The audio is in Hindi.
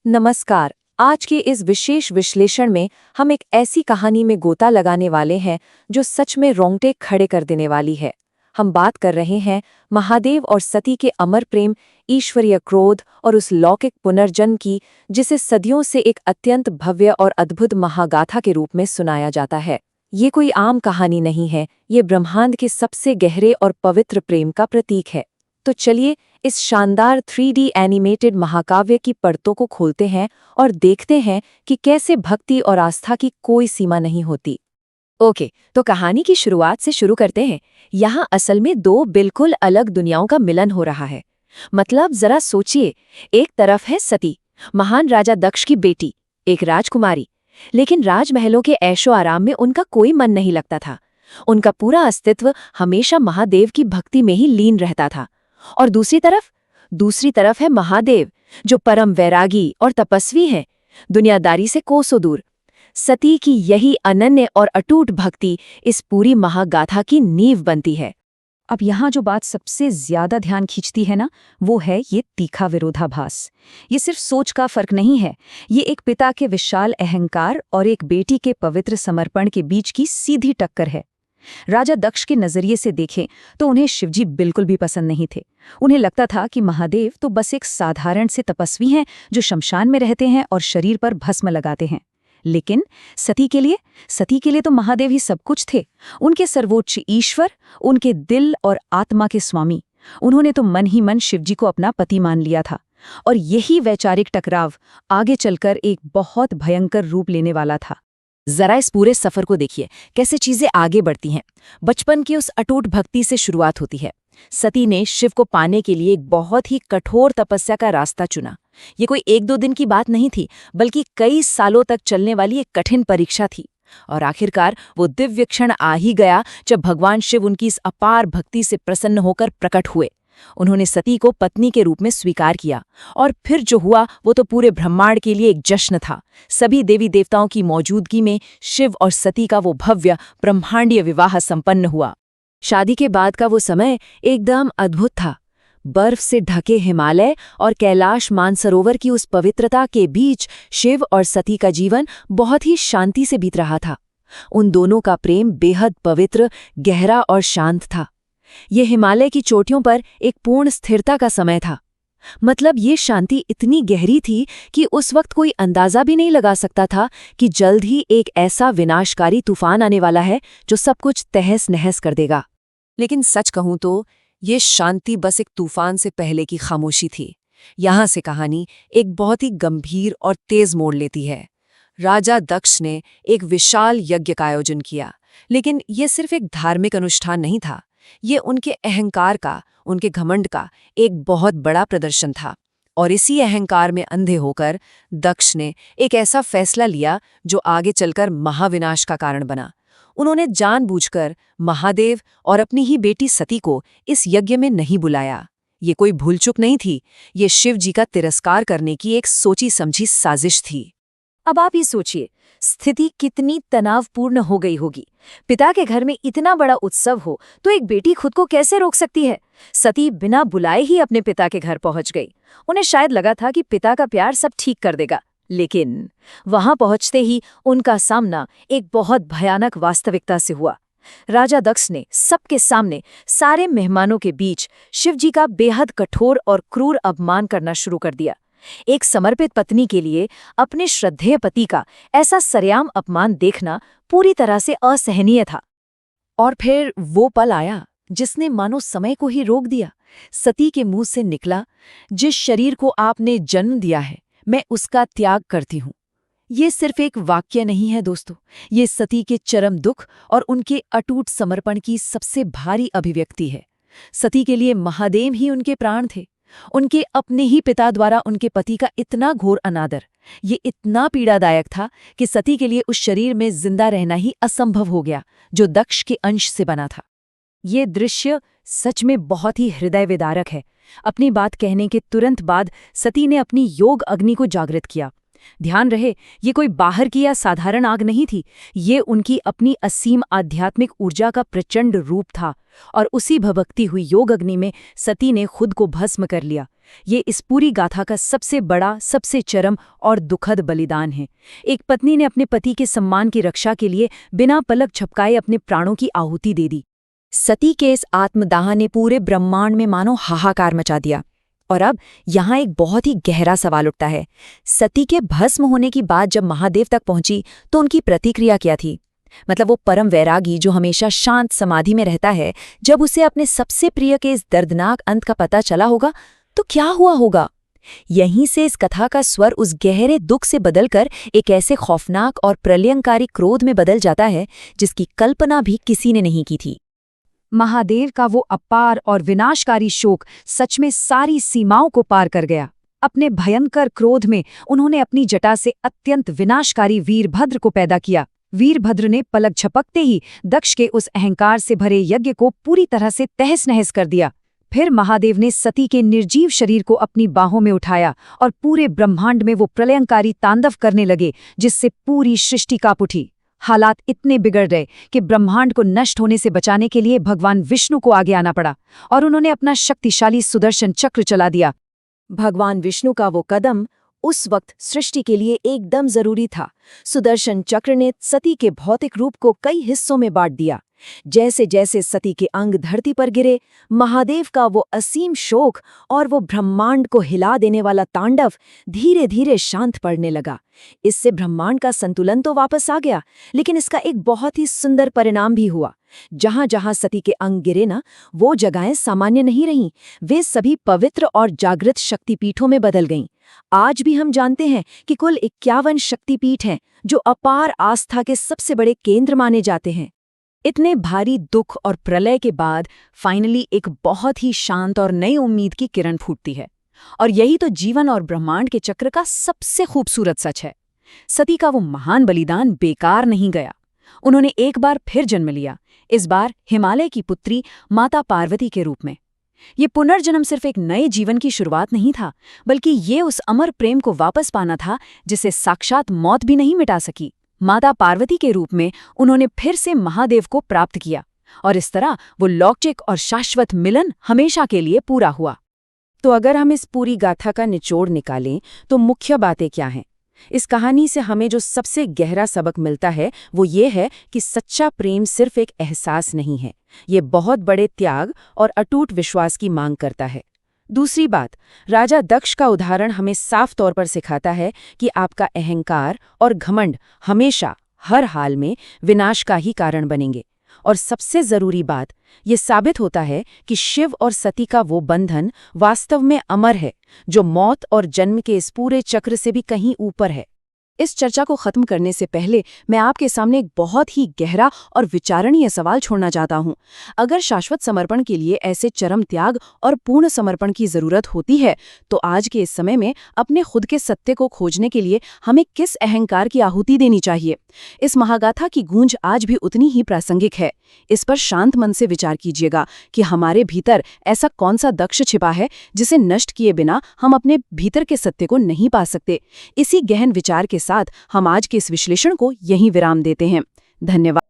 नमस्कार। आज के इस विशेष विश्लेषण में हम एक ऐसी कहानी में गोता लगाने वाले हैं जो सच में रोंगटे खड़े कर देने वाली है। हम बात कर रहे हैं महादेव और सती के अमर प्रेम, ईश्वरीय क्रोध और उस लौकिक पुनर्जन्म की, जिसे सदियों से एक अत्यंत भव्य और अद्भुत महागाथा के रूप में सुनाया जाता है। ये कोई आम कहानी नहीं है, ये ब्रह्मांड के सबसे गहरे और पवित्र प्रेम का प्रतीक है। तो चलिए इस शानदार 3D एनिमेटेड महाकाव्य की परतों को खोलते हैं और देखते हैं कि कैसे भक्ति और आस्था की कोई सीमा नहीं होती। ओके, तो कहानी की शुरुआत से शुरू करते हैं। यहाँ असल में दो बिल्कुल अलग दुनियाओं का मिलन हो रहा है। मतलब जरा सोचिए, एक तरफ है सती, महान राजा दक्ष की बेटी, एक राजकुमारी, लेकिन राजमहलों के ऐशो आराम में उनका कोई मन नहीं लगता था। उनका पूरा अस्तित्व हमेशा महादेव की भक्ति में ही लीन रहता था। और दूसरी तरफ है महादेव, जो परम वैरागी और तपस्वी हैं, दुनियादारी से कोसों दूर। सती की यही अनन्य और अटूट भक्ति इस पूरी महागाथा की नींव बनती है। अब यहाँ जो बात सबसे ज्यादा ध्यान खींचती है ना, वो है ये तीखा विरोधाभास। ये सिर्फ सोच का फर्क नहीं है, ये एक पिता के विशाल अहंकार और एक बेटी के पवित्र समर्पण के बीच की सीधी टक्कर है। राजा दक्ष के नजरिए से देखें तो उन्हें शिवजी बिल्कुल भी पसंद नहीं थे। उन्हें लगता था कि महादेव तो बस एक साधारण से तपस्वी हैं जो शमशान में रहते हैं और शरीर पर भस्म लगाते हैं। लेकिन सती के लिए तो महादेव ही सब कुछ थे। उनके सर्वोच्च ईश्वर, उनके दिल और आत्मा के स्वामी। उन्होंने तो मन ही मन शिवजी को अपना पति मान लिया था। और यही वैचारिक टकराव आगे चलकर एक बहुत भयंकर रूप लेने वाला था। जरा इस पूरे सफर को देखिए, कैसे चीजें आगे बढ़ती हैं। बचपन की उस अटूट भक्ति से शुरुआत होती है। सती ने शिव को पाने के लिए एक बहुत ही कठोर तपस्या का रास्ता चुना। ये कोई 1-2 दिन की बात नहीं थी, बल्कि कई सालों तक चलने वाली एक कठिन परीक्षा थी। और आखिरकार वो दिव्य क्षण आ ही गया जब भगवान शिव उनकी इस अपार भक्ति से प्रसन्न होकर प्रकट हुए। उन्होंने सती को पत्नी के रूप में स्वीकार किया, और फिर जो हुआ वो तो पूरे ब्रह्मांड के लिए एक जश्न था। सभी देवी देवताओं की मौजूदगी में शिव और सती का वो भव्य ब्रह्मांडीय विवाह संपन्न हुआ। शादी के बाद का वो समय एकदम अद्भुत था। बर्फ से ढके हिमालय और कैलाश मानसरोवर की उस पवित्रता के बीच शिव और सती का जीवन बहुत ही शांति से बीत रहा था। उन दोनों का प्रेम बेहद पवित्र, गहरा और शांत था। ये हिमालय की चोटियों पर एक पूर्ण स्थिरता का समय था। मतलब ये शांति इतनी गहरी थी कि उस वक्त कोई अंदाजा भी नहीं लगा सकता था कि जल्द ही एक ऐसा विनाशकारी तूफान आने वाला है जो सब कुछ तहस नहस कर देगा। लेकिन सच कहूं तो ये शांति बस एक तूफान से पहले की खामोशी थी। यहाँ से कहानी एक बहुत ही गंभीर और तेज मोड़ लेती है। राजा दक्ष ने एक विशाल यज्ञ का आयोजन किया, लेकिन ये सिर्फ एक धार्मिक अनुष्ठान नहीं था। ये उनके अहंकार का, उनके घमंड का एक बहुत बड़ा प्रदर्शन था। और इसी अहंकार में अंधे होकर दक्ष ने एक ऐसा फैसला लिया जो आगे चलकर महाविनाश का कारण बना। उन्होंने जानबूझकर महादेव और अपनी ही बेटी सती को इस यज्ञ में नहीं बुलाया। ये कोई भूलचूक नहीं थी, ये शिव जी का तिरस्कार करने की एक सोची समझी साजिश थी। अब आप ही सोचिए, स्थिति कितनी तनावपूर्ण हो गई होगी। पिता के घर में इतना बड़ा उत्सव हो तो एक बेटी खुद को कैसे रोक सकती है। सती बिना बुलाए ही अपने पिता के घर पहुंच गई। उन्हें शायद लगा था कि पिता का प्यार सब ठीक कर देगा, लेकिन वहां पहुंचते ही उनका सामना एक बहुत भयानक वास्तविकता से हुआ। राजा दक्ष ने सबके सामने, सारे मेहमानों के बीच शिवजी का बेहद कठोर और क्रूर अपमान करना शुरू कर दिया। एक समर्पित पत्नी के लिए अपने श्रद्धेय पति का ऐसा सरेआम अपमान देखना पूरी तरह से असहनीय था। और फिर वो पल आया जिसने मानो समय को ही रोक दिया। सती के मुंह से निकला, जिस शरीर को आपने जन्म दिया है मैं उसका त्याग करती हूँ। ये सिर्फ एक वाक्य नहीं है दोस्तों, ये सती के चरम दुख और उनके अटूट समर्पण की सबसे भारी अभिव्यक्ति है। सती के लिए महादेव ही उनके प्राण थे। उनके अपने ही पिता द्वारा उनके पति का इतना घोर अनादर, ये इतना पीड़ादायक था कि सती के लिए उस शरीर में जिंदा रहना ही असंभव हो गया जो दक्ष के अंश से बना था। ये दृश्य सच में बहुत ही हृदय विदारक है। अपनी बात कहने के तुरंत बाद सती ने अपनी योग अग्नि को जागृत किया। ध्यान रहे, ये कोई बाहर की या साधारण आग नहीं थी, ये उनकी अपनी असीम आध्यात्मिक ऊर्जा का प्रचंड रूप था। और उसी भभकती हुई योग अग्नि में सती ने खुद को भस्म कर लिया। ये इस पूरी गाथा का सबसे बड़ा, सबसे चरम और दुखद बलिदान है। एक पत्नी ने अपने पति के सम्मान की रक्षा के लिए बिना पलक झपकाए अपने प्राणों की आहुति दे दी। सती के इस आत्मदाह ने पूरे ब्रह्मांड में मानो हाहाकार मचा दिया। और अब यहाँ एक बहुत ही गहरा सवाल उठता है, सती के भस्म होने की बात जब महादेव तक पहुंची तो उनकी प्रतिक्रिया क्या थी? मतलब वो परम वैरागी जो हमेशा शांत समाधि में रहता है, जब उसे अपने सबसे प्रिय के इस दर्दनाक अंत का पता चला होगा तो क्या हुआ होगा? यहीं से इस कथा का स्वर उस गहरे दुख से बदलकर एक ऐसे खौफनाक और प्रलयंकारी क्रोध में बदल जाता है जिसकी कल्पना भी किसी ने नहीं की थी। महादेव का वो अपार और विनाशकारी शोक सच में सारी सीमाओं को पार कर गया। अपने भयंकर क्रोध में उन्होंने अपनी जटा से अत्यंत विनाशकारी वीरभद्र को पैदा किया। वीरभद्र ने पलक झपकते ही दक्ष के उस अहंकार से भरे यज्ञ को पूरी तरह से तहस नहस कर दिया। फिर महादेव ने सती के निर्जीव शरीर को अपनी बाहों में उठाया और पूरे ब्रह्मांड में वो प्रलयंकारी तांडव करने लगे जिससे पूरी सृष्टि कांप उठी। हालात इतने बिगड़ गए कि ब्रह्मांड को नष्ट होने से बचाने के लिए भगवान विष्णु को आगे आना पड़ा और उन्होंने अपना शक्तिशाली सुदर्शन चक्र चला दिया। भगवान विष्णु का वो कदम उस वक्त सृष्टि के लिए एकदम जरूरी था। सुदर्शन चक्र ने सती के भौतिक रूप को कई हिस्सों में बांट दिया। जैसे जैसे सती के अंग धरती पर गिरे, महादेव का वो असीम शोक और वो ब्रह्मांड को हिला देने वाला तांडव धीरे धीरे शांत पड़ने लगा। इससे ब्रह्मांड का संतुलन तो वापस आ गया, लेकिन इसका एक बहुत ही सुंदर परिणाम भी हुआ। जहां जहां सती के अंग गिरे ना, वो जगहें सामान्य नहीं रहीं, वे सभी पवित्र और जागृत शक्तिपीठों में बदल गईं। आज भी हम जानते हैं कि कुल 51 शक्तिपीठ हैं जो अपार आस्था के सबसे बड़े केंद्र माने जाते हैं। इतने भारी दुख और प्रलय के बाद फाइनली एक बहुत ही शांत और नई उम्मीद की किरण फूटती है। और यही तो जीवन और ब्रह्मांड के चक्र का सबसे खूबसूरत सच है। सती का वो महान बलिदान बेकार नहीं गया। उन्होंने एक बार फिर जन्म लिया, इस बार हिमालय की पुत्री माता पार्वती के रूप में। ये पुनर्जन्म सिर्फ एक नए जीवन की शुरुआत नहीं था, बल्कि ये उस अमर प्रेम को वापस पाना था जिसे साक्षात मौत भी नहीं मिटा सकी। माता पार्वती के रूप में उन्होंने फिर से महादेव को प्राप्त किया और इस तरह वो लौकिक और शाश्वत मिलन हमेशा के लिए पूरा हुआ। तो अगर हम इस पूरी गाथा का निचोड़ निकालें तो मुख्य बातें क्या हैं? इस कहानी से हमें जो सबसे गहरा सबक मिलता है वो ये है कि सच्चा प्रेम सिर्फ एक एहसास नहीं है, ये बहुत बड़े त्याग और अटूट विश्वास की मांग करता है। दूसरी बात, राजा दक्ष का उदाहरण हमें साफ तौर पर सिखाता है कि आपका अहंकार और घमंड हमेशा हर हाल में विनाश का ही कारण बनेंगे। और सबसे जरूरी बात, ये साबित होता है कि शिव और सती का वो बंधन वास्तव में अमर है, जो मौत और जन्म के इस पूरे चक्र से भी कहीं ऊपर है। इस चर्चा को खत्म करने से पहले मैं आपके सामने एक बहुत ही गहरा और विचारणीय सवाल छोड़ना चाहता हूं। अगर शाश्वत समर्पण के लिए ऐसे चरम त्याग और पूर्ण समर्पण की जरूरत होती है, तो आज के इस समय में अपने खुद के सत्य को खोजने के लिए हमें किस अहंकार की आहुति देनी चाहिए? इस महागाथा की गूंज आज भी उतनी ही प्रासंगिक है। इस पर शांत मन से विचार कीजिएगा कि हमारे भीतर ऐसा कौन सा दक्ष छिपा है जिसे नष्ट किए बिना हम अपने भीतर के सत्य को नहीं पा सकते। इसी गहन विचार के साथ हम आज के इस विश्लेषण को यहीं विराम देते हैं। धन्यवाद।